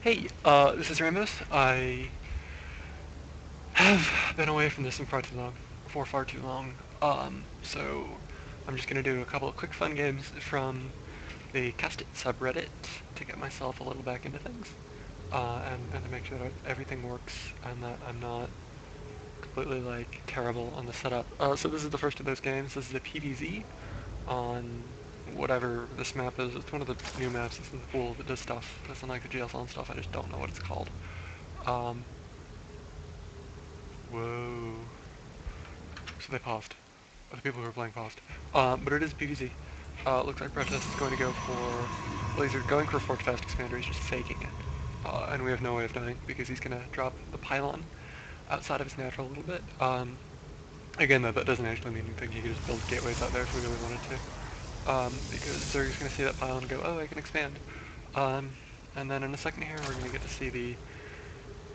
Hey, this is Ramos. I have been away from this for far too long. So I'm just gonna do a couple of quick fun games from the Cast It subreddit to get myself a little back into things, and to make sure that everything works and that I'm not completely like terrible on the setup. So this is the first of those games. This is a PvZ on whatever this map is. It's one of the new maps. It's in the pool that does stuff. Doesn't like the GSL and stuff. I just don't know what it's called. Um, Whoa. So they paused. The people who were playing paused. But it is PvZ. Looks like Protest is going to go for... Well, he's going for Forge Fast Expander. He's just faking it. And we have no way of knowing because he's going to drop the pylon outside of his natural a little bit. Again, though, that doesn't actually mean anything. He could just build gateways out there if we really wanted to. Because they're just going to see that pylon and go, oh, I can expand. And then in a second here, we're going to get to see the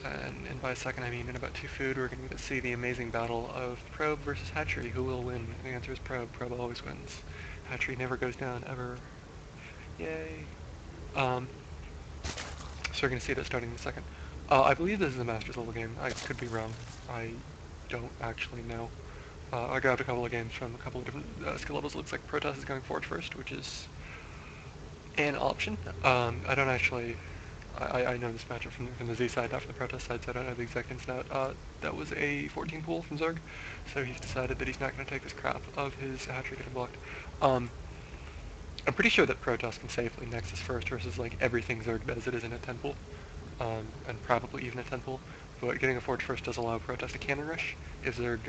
and by a second I mean in about 2 food, we're going to see the amazing battle of Probe versus Hatchery. Who will win? The answer is Probe. Probe always wins. Hatchery never goes down, ever. Yay. Um, so we're going to see that starting in a second. I believe this is a Masters level game. I could be wrong. I don't actually know. I grabbed a couple of games from a couple of different skill levels. It looks like Protoss is going Forge first, which is an option. I don't actually I know this matchup from the Z side, not from the Protest side, so I don't know the exact ins and out. That was a 14 pool from Zerg, so he's decided that he's not going to take this crap of his hatchery getting blocked. Um, I'm pretty sure that Protoss can safely Nexus first versus like everything Zerg does. It isn't a 10 pool, and probably even a 10 pool. But getting a Forge first does allow Protoss to cannon rush. If Zerg,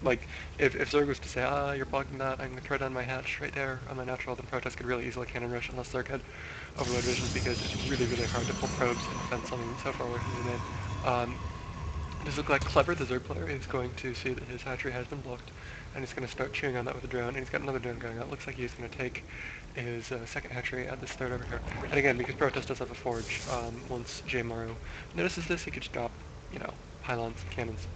like, if Zerg was to say, you're blocking that, I'm going to throw down my hatch right there on my natural, then Protoss could really easily cannon rush unless Zerg had overload vision because it's really, really hard to pull probes and defend something so far away from the main. Does look like Clever, the Zerg player, is going to see that his hatchery has been blocked, and he's going to start chewing on that with a drone, and he's got another drone going out. Looks like he's going to take his second hatchery at this third over here. And again, because Protest does have a forge, once jmorrow notices this, he could just drop, pylons and cannons.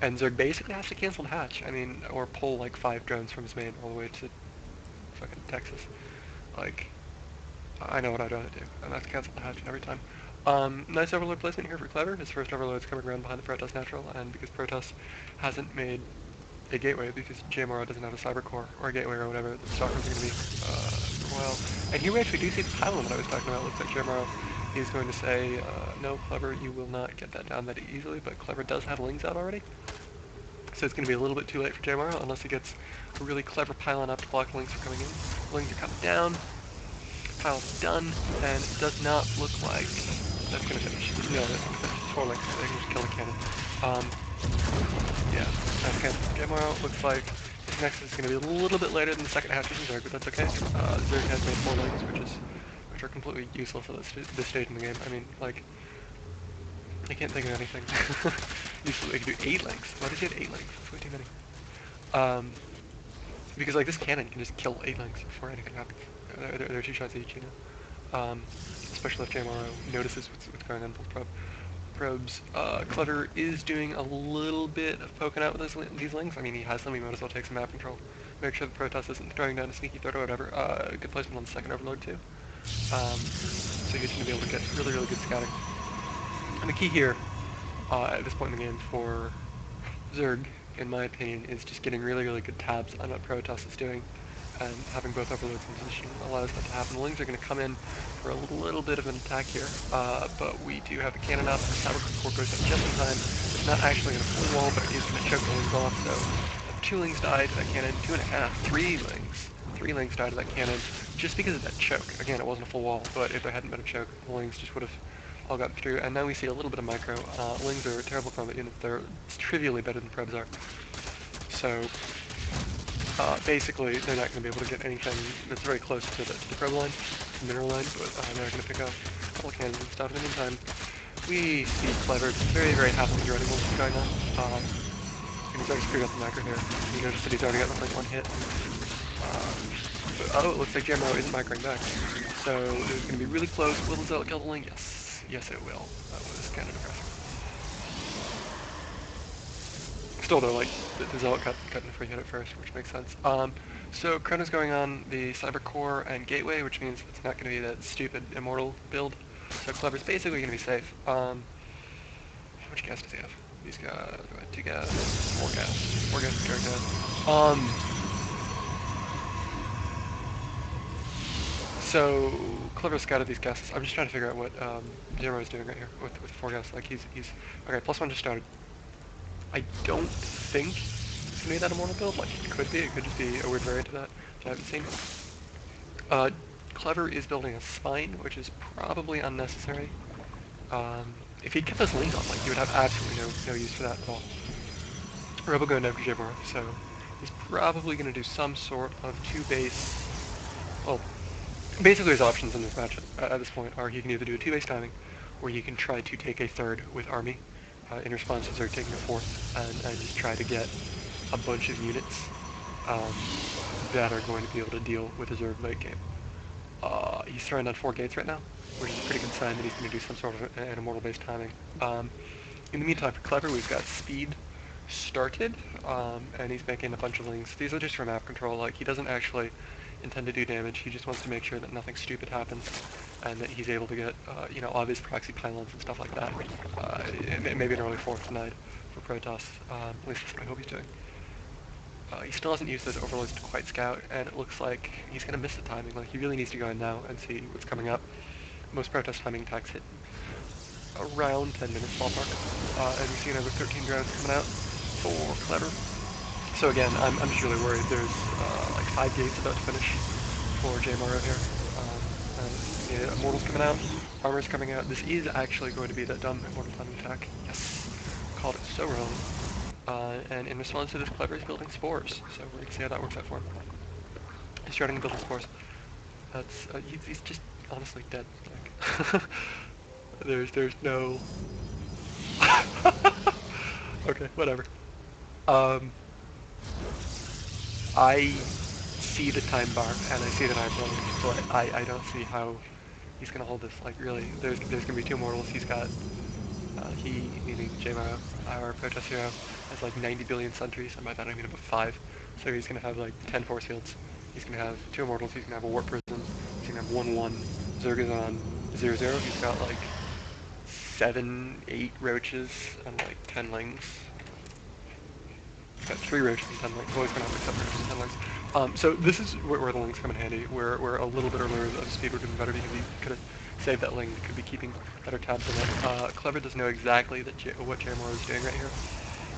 And Zerg basically has to cancel the hatch, or pull like 5 drones from his main all the way to fucking Texas. Like, I know what I'd rather do, and that's cancel the hatch every time. Nice overload placement here for Clever. His first overload is coming around behind the Protoss natural, and because Protoss hasn't made a gateway, because jmorrow doesn't have a cyber core or a gateway or whatever, the stalkers are going to be for a while. And here we actually do see the pylon that I was talking about. Looks like jmorrow is going to say, no, Clever, you will not get that down that easily, but Clever does have Lings out already. So it's going to be a little bit too late for jmorrow unless he gets a really clever pylon up to block Lings from coming in. Lings are coming down. Pile's done, and it does not look like that's going to finish. No, that's going to finish. It's 4 links, so they can just kill the cannon. Yeah, that's kind of jmorrow. Looks like his next is going to be a little bit later than the second hatch from Zerg, but that's okay. Zerg has made 4 links, which are completely useless at this stage in the game. I mean, like, I can't think of anything. Usually they can do 8 links. Why does he have 8 links? That's way too many. Because like this cannon can just kill 8 links before anything happens. They're 2 shots each, especially if jmorrow notices what's going on with probes. Clever is doing a little bit of poking out with these links. I mean, he has them. He might as well take some map control. Make sure the Protoss isn't throwing down a sneaky third or whatever. Good placement on the second overload too. So he's going to be able to get really, really good scouting. And the key here, at this point in the game for Zerg, in my opinion, is just getting really, really good tabs on what Protoss is doing, and having both overloads in position allows that to happen. The Lings are going to come in for a little bit of an attack here, but we do have the cannon up. The Cyber Core goes up just in time. It's not actually going to full wall, but it is going to choke the Lings off, so 2 Lings died to that cannon, 2.5, 3 Lings. 3 Lings died to that cannon just because of that choke. Again, it wasn't a full wall, but if there hadn't been a choke, the Lings just would have all gotten through. And now we see a little bit of micro. Lings are terrible combat units. They're trivially better than Probes are. So basically, they're not going to be able to get anything that's very close to the probe line, the mineral line, but they're going to pick up a couple of cannons and stuff. In the meantime, we see Clever very, very happily dreading what's going on. And he's already screwed up the macro here. You notice that he's already got like 1 hit. But, it looks like jmorrow isn't microing back. So it's going to be really close. Will the Zealot kill the Ling? Yes. Yes, it will. That was kind of impressive. Still though, like, the Zealot cut in a free hit at first, which makes sense. So Chrono's going on the Cyber Core and Gateway, which means it's not going to be that stupid Immortal build. So Clever's basically going to be safe. How much gas does he have? He's got 2 gas, 4 gas, 4 gas, charge gas. So Clever scouted these gases. I'm just trying to figure out what Zero is doing right here with 4 gas. Like he's okay. +1 just started. I don't think it's gonna be that immortal build. Like it could be. It could just be a weird variant of that I haven't seen. Clever is building a spine, which is probably unnecessary. If he'd kept those lings on, like he would have absolutely no use for that at all. Robo going after jmorrow, so he's probably going to do some sort of 2 base. Well, basically his options in this matchup at this point are he can either do a 2 base timing, or he can try to take a 3rd with army in response to Zerg taking a 4th, and just try to get a bunch of units um, that are going to be able to deal with the Zerg late game. He's throwing down 4 gates right now, which is a pretty good sign that he's going to do some sort of an immortal based timing. In the meantime, for Clever, we've got speed started, and he's making a bunch of links. These are just for map control. Like he doesn't actually intend to do damage. He just wants to make sure that nothing stupid happens, and that he's able to get obvious proxy pylons and stuff like that. Maybe an early 4th tonight for Protoss. At least that's what I hope he's doing. He still hasn't used those overloads to quite scout, and it looks like he's going to miss the timing. Like, he really needs to go in now and see what's coming up. Most Protoss timing attacks hit around 10 minutes ballpark, and we see another 13 drones coming out for Clever. So again, I'm just really worried. There's like 5 gates about to finish for jmorrow here. And yeah, Immortal's coming out, Armor's coming out. This is actually going to be that dumb Immortal timing attack. Yes! Called it so early. And in response to this, Clever is building spores, so we're going to see how that works out for him. He's starting to build spores. That's he's just honestly dead. Like, there's no. Okay, whatever. I see the time bar and I see that I'm rolling, but I don't see how he's going to hold this. Like really, there's going to be 2 mortals. He's got he, meaning jmorrow, our Protoss hero, has like 90 billion sentries, and by that I mean about 5. So he's going to have like 10 force fields. He's going to have 2 immortals, he's going to have a warp prison, he's going to have 1-1. Zerg is on 0-0, he's got like 7, 8 roaches, and like 10 lings. He's got 3 roaches and 10 lings. Well, he's going to have like 7 roaches and 10 lings. So this is where the lings come in handy, where a little bit earlier the speed would have been better because he could have saved that ling, could be keeping better tabs on it. Clever doesn't know exactly what jmorrow is doing right here.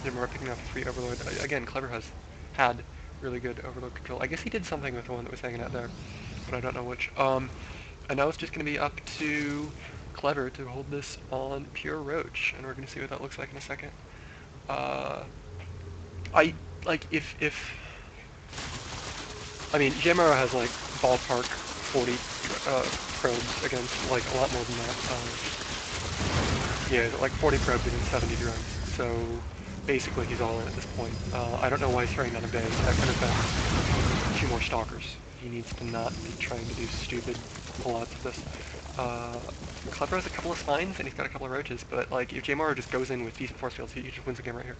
jmorrow picking up a free overload. Again, Clever has had really good overload control. I guess he did something with the one that was hanging out there, but I don't know which. And now it's just going to be up to Clever to hold this on pure roach, and we're going to see what that looks like in a second. I mean, jmorrow has like ballpark 40 probes against like a lot more than that. Yeah, like 40 probes against 70 drones. So basically he's all in at this point. I don't know why he's throwing down a bay. That could have been 2 more stalkers. He needs to not be trying to do stupid pullouts of this. Clever has a couple of spines and he's got a couple of roaches, but like if jmorrow just goes in with decent force fields, he just wins the game right here.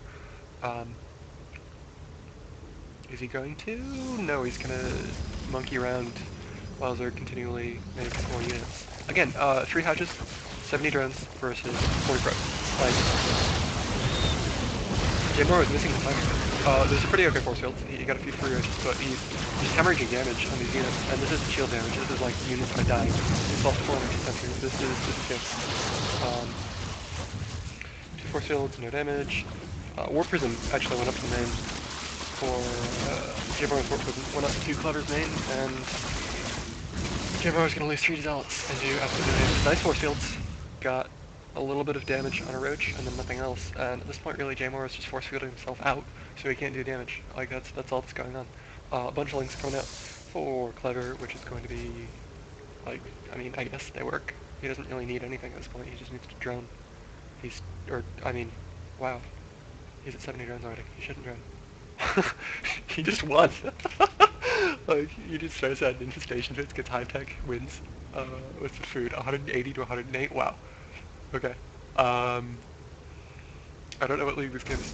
Is he going to? No, he's going to monkey around while Zerg continually makes more units. Again, 3 houses, 70 drones versus 40 probes. Like, jmorrow is missing the timing. There's a pretty okay force field. He got a few free roaches, but he's just hemorrhaging damage on these units. And this isn't shield damage. This is like units that are dying. It's also 400 sentries. This is good. 2 force fields, no damage. Warp Prism actually went up to the main for jmorrow's Warp Prism. Went up to Clever's main, and jmorrow's going to lose 3 zealots and do absolutely damage. Nice force fields. Got a little bit of damage on a roach and then nothing else. And at this point, really, jmorrow is just force fielding himself out, so he can't do damage. Like that's all that's going on. A bunch of links coming out for Clever, which is going to be like, I mean, I guess they work. He doesn't really need anything at this point. He just needs to drone. Wow. He's at 70 drones already. He shouldn't drone. He just won. Like, you just throws out infestation hits, gets high tech, wins. With the food, 180 to 108. Wow. Okay. I don't know what league this game is,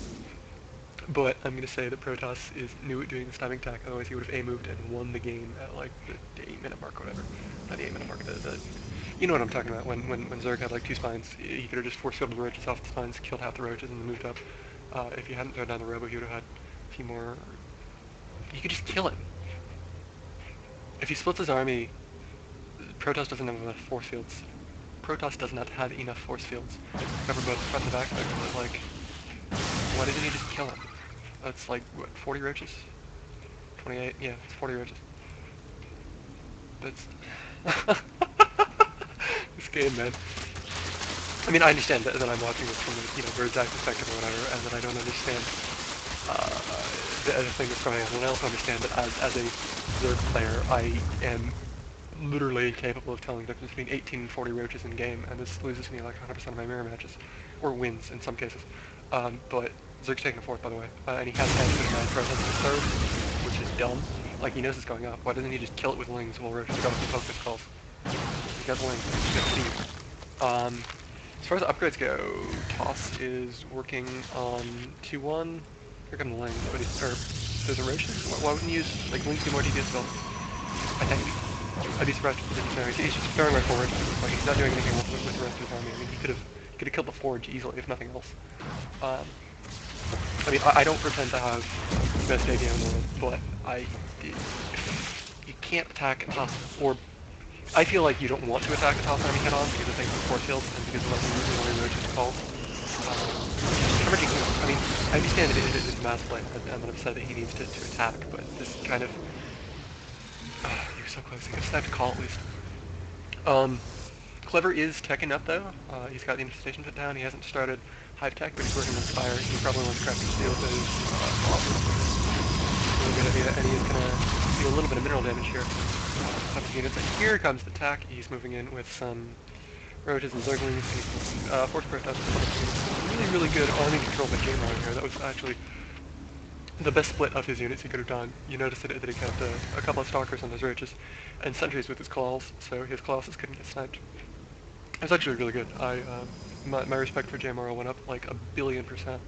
but I'm gonna say that Protoss is new at doing this timing attack. Otherwise, he would have A moved and won the game at like the 8-minute mark, or whatever. Not the 8-minute mark, the You know what I'm talking about. When Zerg had like 2 spines, he could have just force fielded the roaches off the spines, killed half the roaches, and then moved up. If you hadn't thrown down the robo, he would have had a few more. You could just kill him. If he splits his army, Protoss doesn't have enough force fields. Protoss does not have enough force fields to cover both the front and the back. Like, why didn't he just kill him? That's like what, 40 roaches? 28? Yeah, it's 40 roaches. That's this game, man. I mean, I understand that I'm watching this from a bird's eye perspective or whatever, and that I don't understand the other thing that's going on. And I also understand that as a Zerg player, I am literally incapable of telling the difference between 18 and 40 roaches in game, and this loses me like 100% of my mirror matches, or wins in some cases. But Zerg's taking a fourth, by the way, and he has hedged 9 procents in third, which is dumb. Like, he knows it's going up. Why doesn't he just kill it with lings while roaches go up and focus calls? He got lings, he got speed. As far as upgrades go, Toss is working on 2-1. Here come the lings, but there's a roaches? Why wouldn't you use, like, lings do more DPS spells? I think. I'd be surprised if he didn't know. He's just throwing right forward. Like, he's not doing anything with the rest of his army. I mean, he could have killed the Forge easily, if nothing else. I mean, I don't pretend to have the best idea in the world, but you can't attack a Toss, or I feel like you don't want to attack a Toss army head-on because of things like force fields and because of like the roaches calls. I mean, I understand that it is mass play, and that I've said that he needs to attack, but this kind of you're so close. I guess I have to call at least. Clever is teching up though. He's got the infestation put down. He hasn't started hive tech, but he's working on fire. He probably wants crafting steel with those really good idea, and he's gonna do a little bit of mineral damage here. Units. And here comes the attack. He's moving in with some roaches and zerglings. Force Protoss. Really, really good army control by jmorrow here. That was actually the best split of his units he could have done. You notice that he kept a couple of stalkers on those roaches and sentries with his claws, so his colossus couldn't get sniped. It was actually really good. My respect for jmorrow went up like 1,000,000,000%.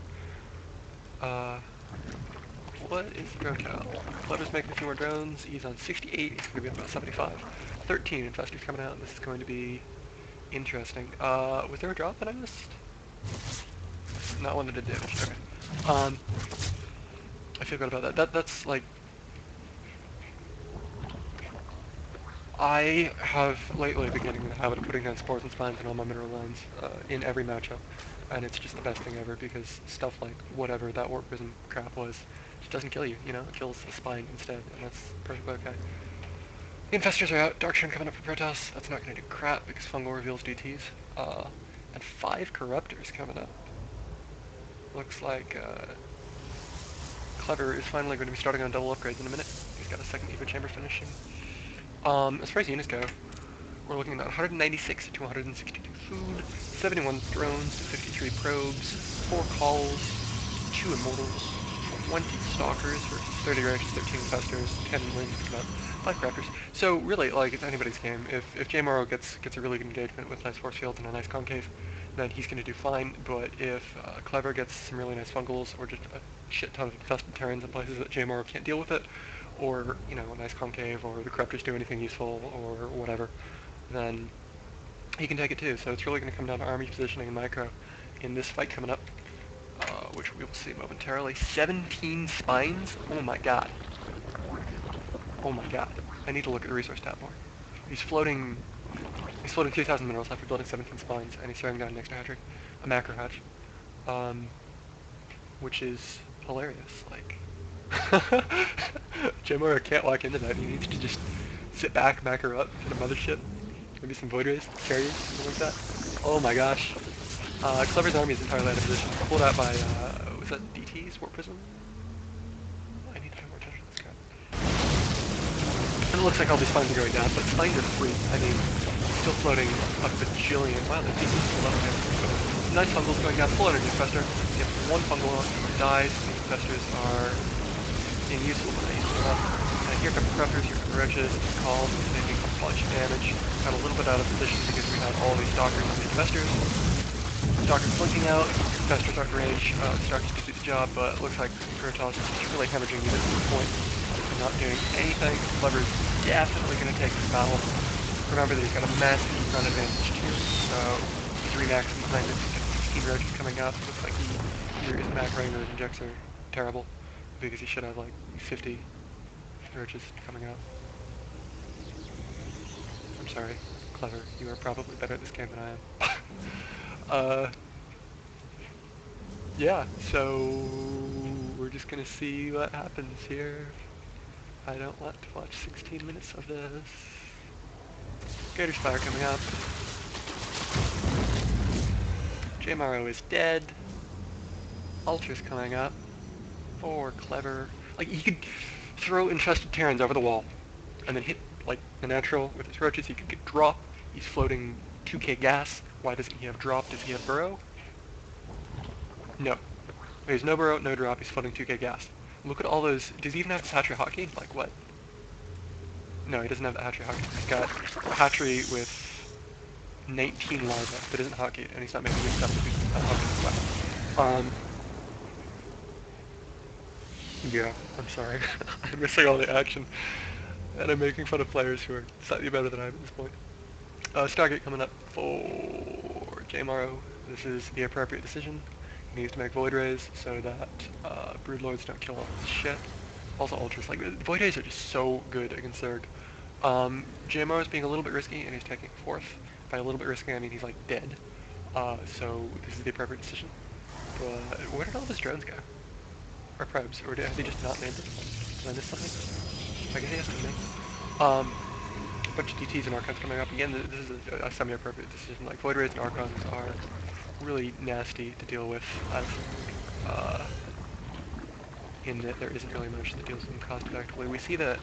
What is the drone count? Clever's making a few more drones. He's on 68. He's going to be at about 75. 13 infestors coming out. This is going to be interesting. Was there a drop that I missed? Not one that did damage. Okay. I feel good about that. That's like... I have lately been getting in the habit of putting down spores and spines in all my mineral lines in every matchup. And it's just the best thing ever because stuff like whatever that warp prism crap was just doesn't kill you, you know? It kills the spine instead, and that's perfectly okay. The infestors are out. Dark Churn coming up for Protoss. That's not going to do crap because Fungal reveals DTs. And 5 Corruptors coming up. Looks like Clever is finally going to be starting on double upgrades in a minute. He's got a second evo chamber finishing. As far as units go, we're looking at 196 to 162 food, 71 drones to 53 probes, 4 calls, 2 immortals, 20 stalkers versus 30 roaches, 13 infestors, 10 lings, about 5 crafters. So really, like, it's anybody's game. If jmorrow gets a really good engagement with nice force fields and a nice concave, then he's going to do fine. But if Clever gets some really nice fungals or just a shit ton of infested terrains in places that jmorrow can't deal with it, or, you know, a nice concave, or the corruptors do anything useful, or whatever, then he can take it too. So it's really going to come down to army positioning and micro in this fight coming up, which we will see momentarily. 17 spines? Oh my god. Oh my god. I need to look at the resource tab more. He's floating 2,000 minerals after building 17 spines, and he's throwing down an extra hatchery, a macro hatch, which is hilarious. Like, jmorrow can't walk into that. He needs to just sit back, macro up, hit a mothership, maybe some void rays, carriers, something like that. Oh my gosh. Clever's army is entirely out of position. Pulled out by, was that DT's Warp Prism? I need to pay more attention to this crap. And it looks like all these spines are going down, but spines are free. I mean, still floating a bajillion. Wow, the DT's still up there. 9 fungals going down, full energy infestor. You have 1 fungal dies, the infestors are being useful when they use them up. And here come corruptors, here come roaches, calls, taking a bunch of damage. Got a little bit out of position because we had all these stalkers on the infestors. Stalkers blinking out, infestors aren't rage, stalkers do the job, but it looks like Protoss is really hemorrhaging units at this point. Not doing anything. Clever's definitely going to take this battle. Remember that he's got a massive run advantage too, so he's remaxing behind him. He's got 16 roaches coming up. Looks like either his mac ring or his injects are terrible, because he should have like 50 roaches coming out. I'm sorry, Clever. You are probably better at this game than I am. Yeah, so we're just gonna see what happens here. I don't want to watch 16 minutes of this. Gator's fire coming up. Jmorrow is dead. Ultra's coming up. For Clever. Like, he could throw infested Terrans over the wall and then hit, like, the natural with his roaches. He could get drop. He's floating 2k gas. Why doesn't he have drop? Does he have burrow? No. There's no burrow, no drop. He's floating 2k gas. Look at all those. Does he even have this hatchery hotkey? Like, what? No, he doesn't have the hatchery hotkey. He's got a hatchery with 19 larvae that isn't hotkeyed, and he's not making good stuff because he's not hotkeyed as well. Yeah, I'm sorry. I'm missing all the action. And I'm making fun of players who are slightly better than I am at this point. Stargate coming up for jmorrow. This is the appropriate decision. He needs to make Void Rays so that Broodlords don't kill all his shit. Also Ultras. Like, Void Rays are just so good against Zerg. jmorrow is being a little bit risky, and he's taking fourth. By a little bit risky, I mean he's like dead. So this is the appropriate decision. But where did all those drones go? Or probes, or have they just not made this one? Did I miss something? I guess he has to make. A bunch of DTs and Archons coming up. Again, this is a semi-appropriate decision. Like, Void Rays and Archons are really nasty to deal with, as in that there isn't really much that deals with them cost effectively. We see that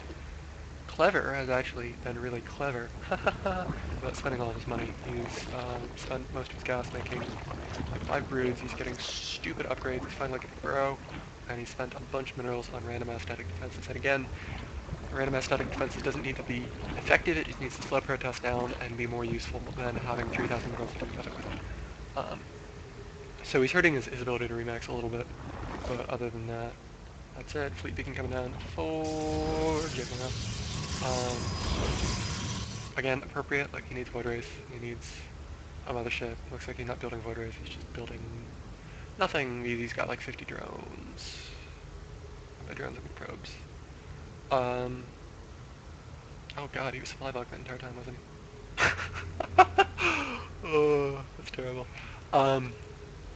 Clever has actually been really clever about spending all of his money. He's spent most of his gas making like 5 broods. He's getting stupid upgrades. He's finally getting burrow, and he spent a bunch of minerals on random aesthetic defenses. And again, random aesthetic defenses doesn't need to be effective. It just needs to slow protest down and be more useful than having 3,000 minerals to do nothing with. So he's hurting his ability to remax a little bit, but other than that, that's it. Fleet beacon coming down for jmorrow. Again, appropriate. Like, he needs Void Rays. He needs a mothership. Looks like he's not building Void Rays. He's just building nothing. He's got like 50 drones. By drones, I mean probes. Oh god, he was supply bug that entire time, wasn't he? Oh, that's terrible.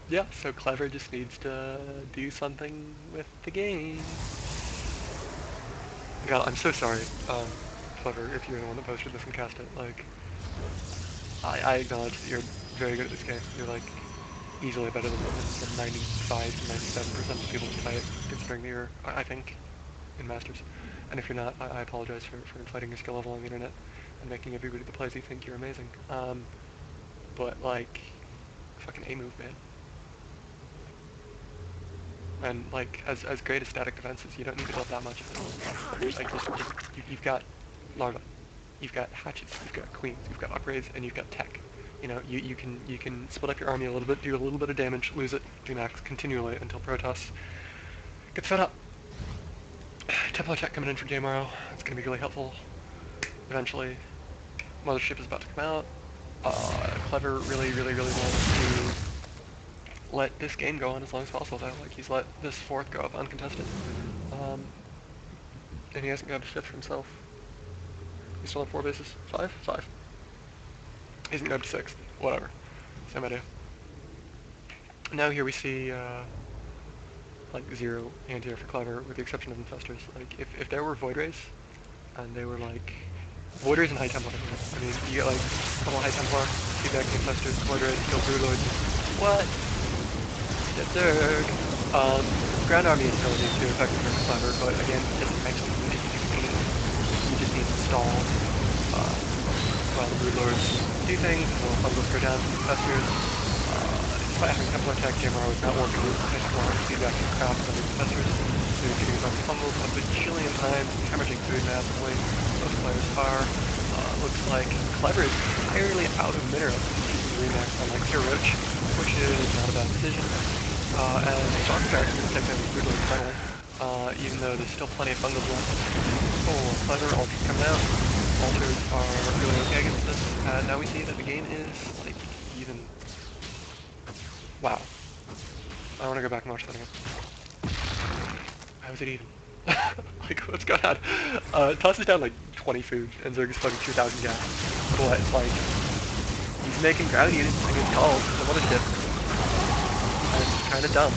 Yeah, so Clever just needs to do something with the game. God, I'm so sorry, Clever, if you're the one that posted this and cast it. Like, I acknowledge that you're very good at this game. You're like easily better than 95 to 97% of people who play it, considering that you're, I think, in Masters. And if you're not, I apologize for inflating your skill level on the internet and making everybody that plays you think you're amazing. But like, fucking A move, man. And like, as great as static defenses, you don't need to build that much of it. Like, you've got larva, you've got hatchets, you've got queens, you've got upgrades, and you've got tech. You know, you can split up your army a little bit, do a little bit of damage, lose it, remax continually until Protoss gets fed up. Tempo tech coming in for jmorrow. It's going to be really helpful eventually. Mothership is about to come out. Clever really wants to let this game go on as long as possible, though. Like, he's let this fourth go up uncontested. And he hasn't got a fifth for himself. He's still on 4 bases. 5? 5. He hasn't got a sixth. Whatever. Same idea. Now here we see, like, 0 anti-air for Clever, with the exception of Infestors. Like, if there were Void Rays, and they were, like, Void Rays and High Templar. I mean, you get, like, a couple High Templar, feedback Infestors, Void Rays, kill Broodlords. What? Dead Zerg. Ground Army is really too effective for Clever, but again, he doesn't actually need it to do anything. He just needs to stall while the Broodlords do things, and the Fungals go down to the Infestors. Despite having Templar attack, jmorrow is not working with Templar feedback and craft on the Infestors. So he's shooting his own Fungals a bajillion times, hemorrhaging food massively. Most players are. Looks like Clever is entirely out of minerals. He's using Remax on like Pure Roach, which is not a bad decision. And Stalker Barracks is going to take down the Broodlord finally, even though there's still plenty of Fungals left. Oh, Clever, Ultra coming out. alters are really okay against this. And now we see that the game is, like, even. Wow. I want to go back and watch that again. How is it even? Like, what's going on? Tosses down like 20 food, and Zerg is fucking 2,000 gas. But, like, he's making ground units against calls and what a shit. And it's kind of dumb.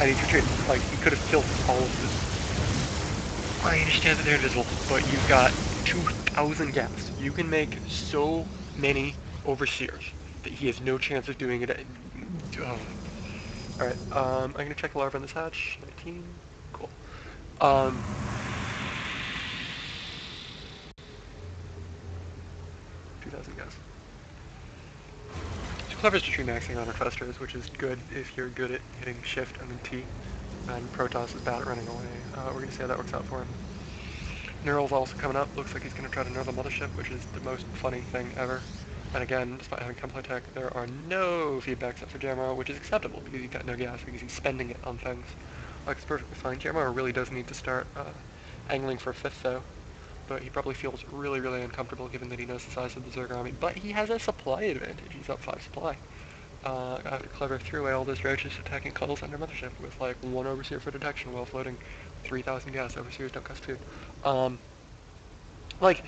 I need to trade. Like, he could have killed all of this. I understand that they're invisible, but you've got 2,000 gas. You can make so many overseers that he has no chance of doing it. Alright, I'm gonna check the larva on this hatch. 19. Cool. 2,000 gas. So Clever's just remaxing on Infestors, which is good if you're good at hitting shift and then T. And Protoss is bad at running away. We're gonna see how that works out for him. Neural's also coming up. Looks like he's gonna try to nerf the mothership, which is the most funny thing ever. And again, despite having template tech, there are no feedbacks up for jmorrow, which is acceptable because he's got no gas, because he's spending it on things. Like, it's perfectly fine. jmorrow really does need to start angling for a fifth, though. But he probably feels really, really uncomfortable given that he knows the size of the Zerg army. But he has a supply advantage. He's up 5 supply. After Clever threw away all those roaches attacking Cuddles under Mothership with, like, 1 Overseer for detection while floating 3,000 gas. Overseers don't cost food. Like,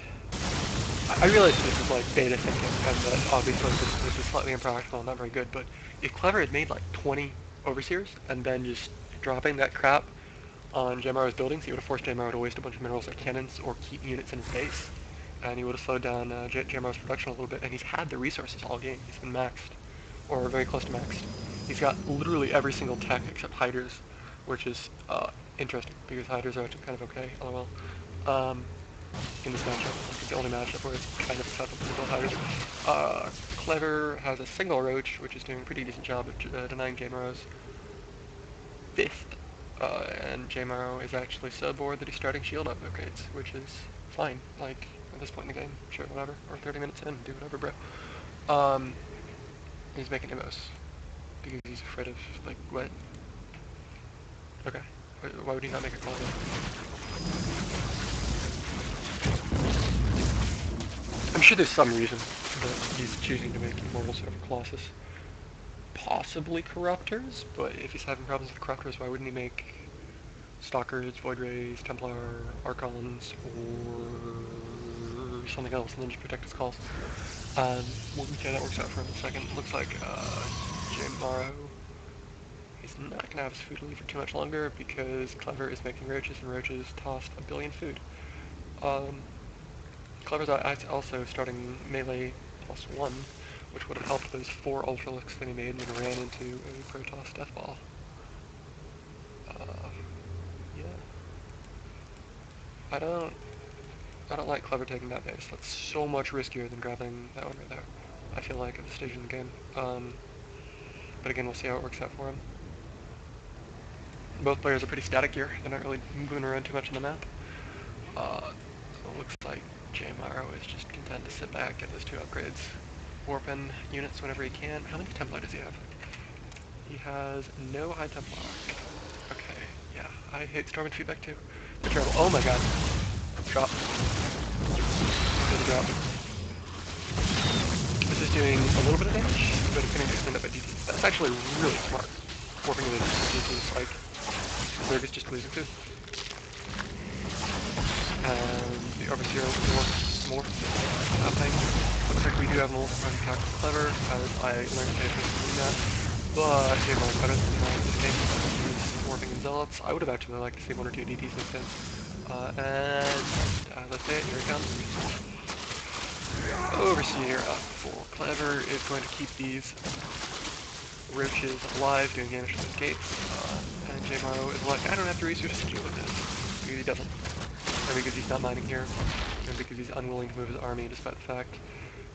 I realize this is like beta thinking, and that obviously this is slightly impractical and not very good, but if Clever had made like 20 Overseers and then just dropping that crap on jmorrow's buildings, he would have forced jmorrow to waste a bunch of minerals or cannons or keep units in his base, and he would have slowed down jmorrow's production a little bit, and he's had the resources all game. He's been maxed, or very close to maxed. He's got literally every single tech except hiders, which is interesting, because hiders are actually kind of okay, lol. In this matchup. It's the only matchup where it's kind of acceptable to build hiders. Clever has a single roach, which is doing a pretty decent job of denying jmorrow's fifth. And jmorrow is actually so bored that he's starting shield up upgrades, which is fine. Like, at this point in the game, sure, whatever. Or 30 minutes in, do whatever, bro. He's making emos. Because he's afraid of, like, what? Okay. Why would he not make a call then? I'm sure there's some reason that he's choosing to make immortals over Colossus. Possibly Corruptors, but if he's having problems with Corruptors, why wouldn't he make Stalkers, Void Rays, Templar, Archons, or something else, and then just protect his calls? We'll see how that works out for him in a second. Looks like jmorrow is not going to have his food leave for too much longer because Clever is making roaches, and roaches tossed 1 billion food. Clever's also starting melee +1, which would have helped those 4 Ultralux that he made and ran into a Protoss Death Ball. Yeah. I don't like Clever taking that base. That's so much riskier than grabbing that one right there, I feel like, at this stage in the game. But again, we'll see how it works out for him. Both players are pretty static here. They're not really moving around too much on the map. It looks like jmorrow is just content to sit back, get those 2 upgrades, warp in units whenever he can. How many Templar does he have? He has no high Templar. Okay, yeah, I hate Stormwind feedback too. They're terrible. Oh my god. Drop. There's a drop. This is doing a little bit of damage, but it's going to extend up at DT. That's actually really smart. Warping it into DT is like, Zerg is just losing food. The Overseer more happening. Looks like we do have an ult on Tactical Clever, as I learned to pay attention to that. But jmorrow is better than this game. He's warping in Zealots. I would have actually liked to see 1 or 2 DTs mixed in. Let's say it, here it comes. Overseer up for Clever is going to keep these roaches alive, doing damage to those gates. And jmorrow is like, I don't have the resources to deal with this. Because he doesn't. And because he's not mining here, and because he's unwilling to move his army, despite the fact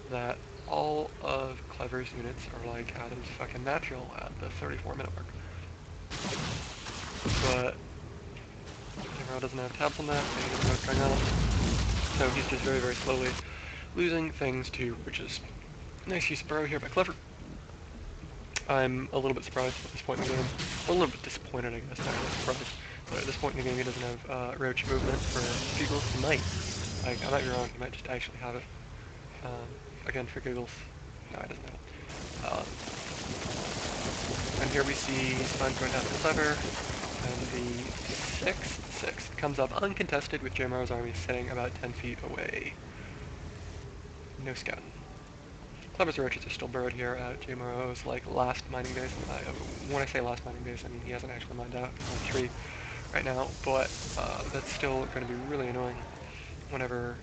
that all of Clever's units are like out of fucking natural at the 34-minute mark. But jmorrow doesn't have tabs on that, and he doesn't know what's going on. So he's just very, very slowly losing things to, which is nice use of burrow here by Clever. I'm a little bit surprised at this point in the game. A little bit disappointed, I guess, not really surprised. But at this point in the game, he doesn't have roach movement for giggles. He might. Like, I might be wrong. He might just actually have it. Again, for giggles. No, he doesn't have it. And here we see Spines going down to Clever, and the 6th comes up uncontested with jmorrow's army sitting about 10 feet away. No scouting. Clever's roaches are still burrowed here at jmorrow's like last mining base. When I say last mining base, I mean he hasn't actually mined out a tree right now, but that's still going to be really annoying whenever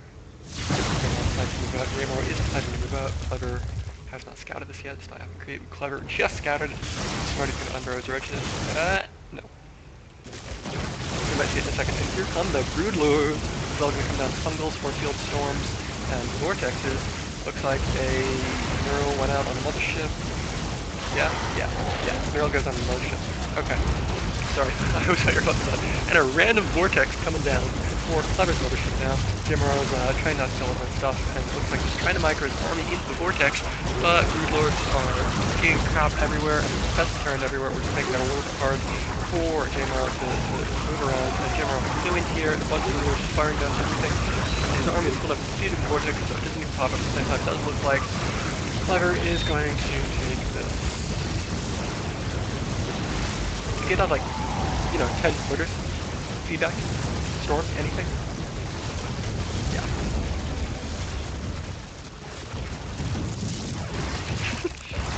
jmorrow is deciding to move out. Clever has not scouted this yet, so I haven't created. Clever just scouted it. Smarty's going to unburrow his roaches. No. We might see it in a second. And here come the Brood Lords. It's all going to come down fungals, force field storms, and vortexes. Looks like a mural went out on another ship. Yeah. Mural goes on another ship. Okay. Sorry, I was heard about that. And a random vortex coming down for Clever's mothership now. jmorrow's trying not to kill all that stuff, and it looks like he's trying to micro his army into the vortex, but Brood Lords are getting crap everywhere, and pests turned everywhere, which is making it a little bit hard for jmorrow to move around. And jmorrow flew in here, a bunch of Brood Lords just firing down everything. His army is filled up with the vortex, so it doesn't even pop up at the same time. It does look like Clever is going to take this. You get out like, 10 murders, feedback, storm, anything. Yeah.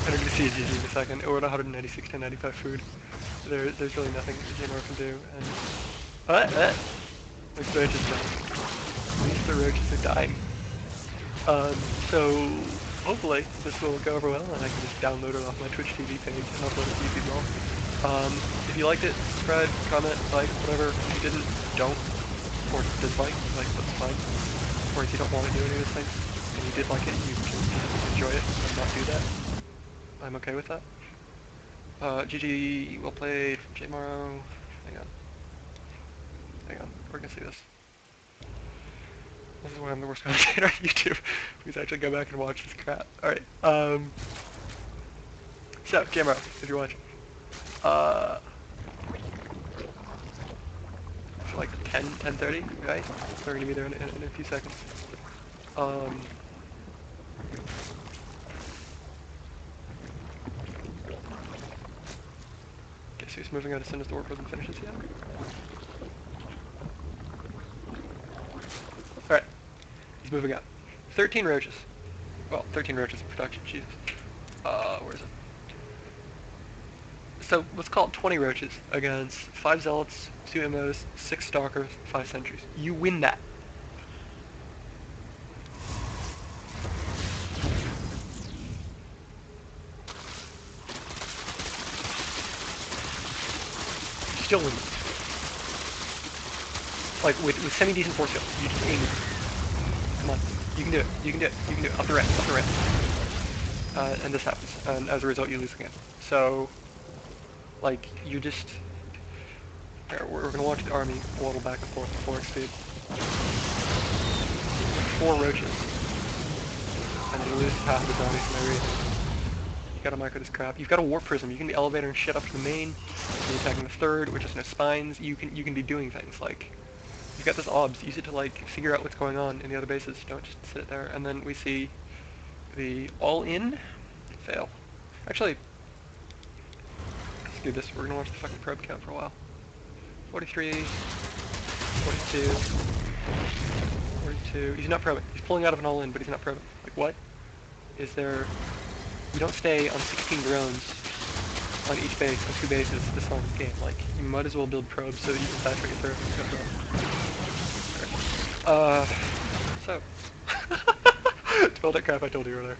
Energy siege in a second. We're at 196 to 95 food. There's really nothing that jmorrow can do. And the roaches are dying. At least the roaches are dying. So hopefully this will go over well, and I can just download it off my Twitch TV page and upload it to YouTube as well. If you liked it, subscribe, comment, like, whatever. If you didn't, don't. Or dislike, like, that's fine. Or if you don't want to do any of those things, and you did like it, you can enjoy it and not do that. I'm okay with that. GG, well played from jmorrow. Hang on, we're gonna see this. This is why I'm the worst commentator on YouTube. Please actually go back and watch this crap. Alright, so, jmorrow, if you're watching. For like 10:30, right? We're gonna be there in a few seconds. Guess who's moving out as soon as the work wasn't finishes yet? Alright, he's moving out. 13 roaches. Well, 13 roaches in production, Jesus. Where is it? So let's call it 20 roaches against 5 zealots, 2 MOs, 6 stalkers, 5 sentries. You win that. You still win. Like with semi-decent force field, you just aim it. Come on, you can do it. You can do it. You can do it. Up the ramp. Up the ramp. And this happens, and as a result, you lose the game. So. Like, you just... We're gonna watch the army waddle back and forth at 4x speed. 4 roaches. And you lose half of the army for no reason. You gotta micro this crap. You've got a warp prism. You can be elevator and shit up to the main. You're attacking the 3rd, which has no spines. You can be doing things like... You've got this obs. Use it to, like, figure out what's going on in the other bases. Don't just sit there. And then we see the all-in fail. Actually... do this. We're gonna watch the fucking probe count for a while. 43, 42, 42. He's not probing. He's pulling out of an all-in, but he's not probing. Like, what? Is there... You don't stay on 16 drones on each base, on 2 bases this long game. Like, you might as well build probes so that you can saturate your third. So. To build that crap I told you earlier.